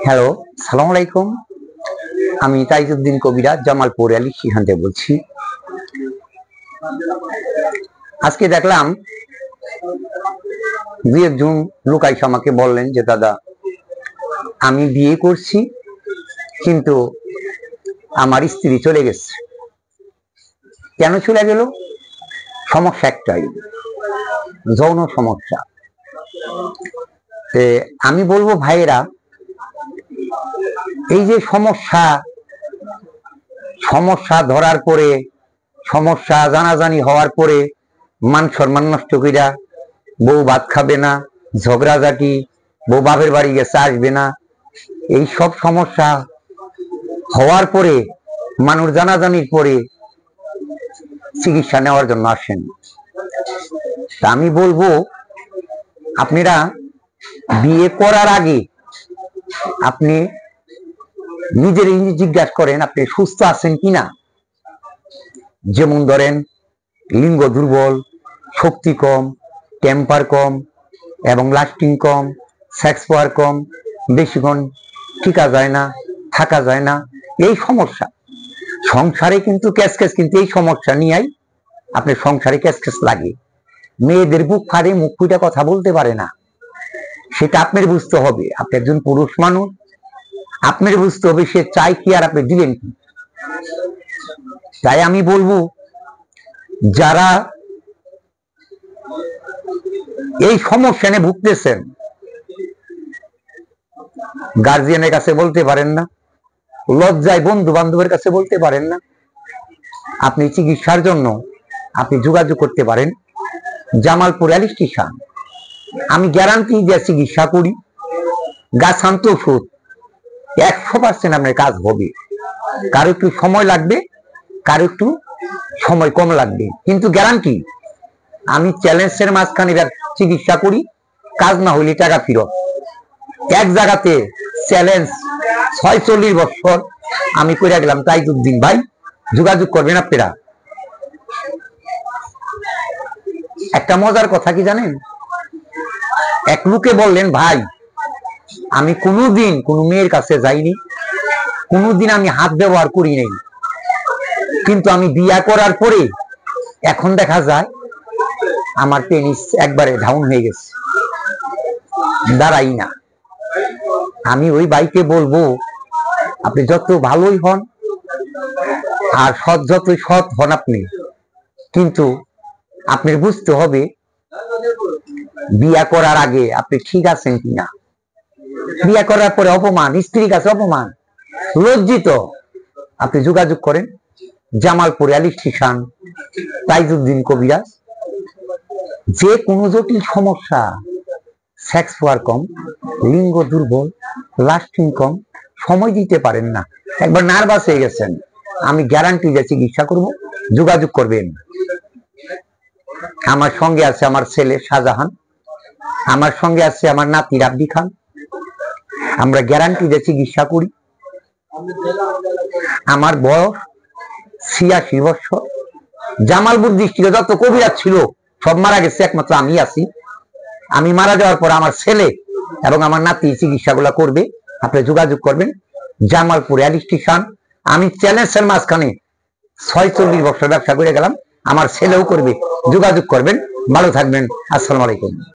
Hello, সালাম আলাইকুম। আমি তাইজউদ্দিন কবিরাজ জামালপুর আলী সেখান থেকে বলছি। আজকে দেখলাম দুই একজন লোক এসে আমাকে বললেন যে দাদা, আমি বিয়ে করছি কিন্তু আমার স্ত্রী চলে গেছে। কেন চলে গেল? সমস্যা একটাই, যৌন সমস্যা। আমি বলবো ভাইয়েরা, এই যে সমস্যা ধরার পরে, সমস্যা জানাজানি হওয়ার পরে মান সম্মান নষ্ট কইরা বউ ভাত খাবে না, ঝগড়াঝাটি, বউ বাপের বাড়ি গেছে আসবে না, এই সব সমস্যা হওয়ার পরে মানুষ জানাজানির পরে চিকিৎসা নেওয়ার জন্য আসেন। তা আমি বলবো আপনারা বিয়ে করার আগে আপনি নিজের জিজ্ঞাসা করেন আপনি সুস্থ আছেন কিনা। যেমন ধরেন লিঙ্গ দুর্বল, শক্তি কম, টেম্পার কম এবং লাস্টিং কম, সেক্স পাওয়ার কম, বেশিক্ষণ টিকা যায় না, থাকা যায় না, এই সমস্যা সংসারে কিন্তু ক্যাসক্যাস, কিন্তু এই সমস্যা নিয়েই আপনার সংসারে ক্যাসক্যাস লাগে। মেয়েদের বুক ফাড়ে মুখ ফুটে কথা বলতে পারে না, সেটা আপনার বুঝতে হবে। আপনি একজন পুরুষ মানুষ, আপনার বুঝতে হবে সে চাই কি আর আপনি দিলেন কি। তাই আমি বলবো যারা এই সমস্যা নিয়ে ভুগতেছেন, গার্জিয়ানের কাছে বলতে পারেন না, লজ্জায় বন্ধু বান্ধবের কাছে বলতে পারেন না, আপনি চিকিৎসার জন্য আপনি যোগাযোগ করতে পারেন জামালপুর রেল স্টেশন। আমি গ্যারান্টি দিয়ে চিকিৎসা করি, গাছান্ত ওষুধ 100% আপনার কাজ হবে। কারো একটু সময় লাগবে, কারো একটু সময় কম লাগবে, কিন্তু গ্যারান্টি। আমি চ্যালেঞ্জের মাঝখানে চিকিৎসা করি, কাজ না হইলে টাকা ফেরত। এক জায়গাতে চ্যালেঞ্জ 46 বছর আমি করে গেলাম। তাইজউদ্দিন ভাই, যোগাযোগ করবেন আপনারা। একটা মজার কথা কি জানেন, এক লোকে বললেন ভাই, আমি কোনোদিন কোনো মেয়ের কাছে যাইনি, কোনোদিন আমি হাত ব্যবহার করি নাই, কিন্তু আমি বিয়া করার পরে এখন দেখা যায় আমার পেনিস একবারে ডাউন হয়ে গেছে, দাঁড়াই না। আমি ওই ভাইকে বলবো আপনি যত ভালোই হন আর যতই সৎ হন আপনি, কিন্তু আপনার বুঝতে হবে বিয়া করার আগে আপনি ঠিক আছেন কিনা। বিয়া করার পরে অপমান, স্ত্রীর কাছে অপমান, লজ্জিত। আপনি যোগাযোগ করেন জামালপুর রেল স্টেশন, তাইজউদ্দিন কবিরাজ। যে কোনো জটিল সমস্যা, সেক্স পাওয়ার কম, লিঙ্গ দুর্বল, লাস্টিং কম, সময় দিতে পারেন না, একবার নার্ভাস হয়ে গেছেন, আমি গ্যারান্টি দিয়ে চিকিৎসা করব, যোগাযোগ করবেন। আমার সঙ্গে আছে আমার ছেলে শাহজাহান, আমার সঙ্গে আছে আমার নাতি রাব্বি খান। আমরা গ্যারান্টি দিয়ে চিকিৎসা করি। আমার বয়স 86 বছর। জামালপুর ডিস্ট্রিক্টে যত কবিরাজ ছিল সব মারা গেছে, একমাত্র আমি আছি। আমি মারা যাওয়ার পর আমার ছেলে এবং আমার নাতি চিকিৎসাগুলো করবে। আপনি যোগাযোগ করবেন জামালপুর রেল স্টেশন। আমি চ্যালেঞ্জের মাঝখানে 46 বছর ব্যবসা করে গেলাম, আমার ছেলেও করবে, যোগাযোগ করবেন। ভালো থাকবেন, আসসালামু আলাইকুম।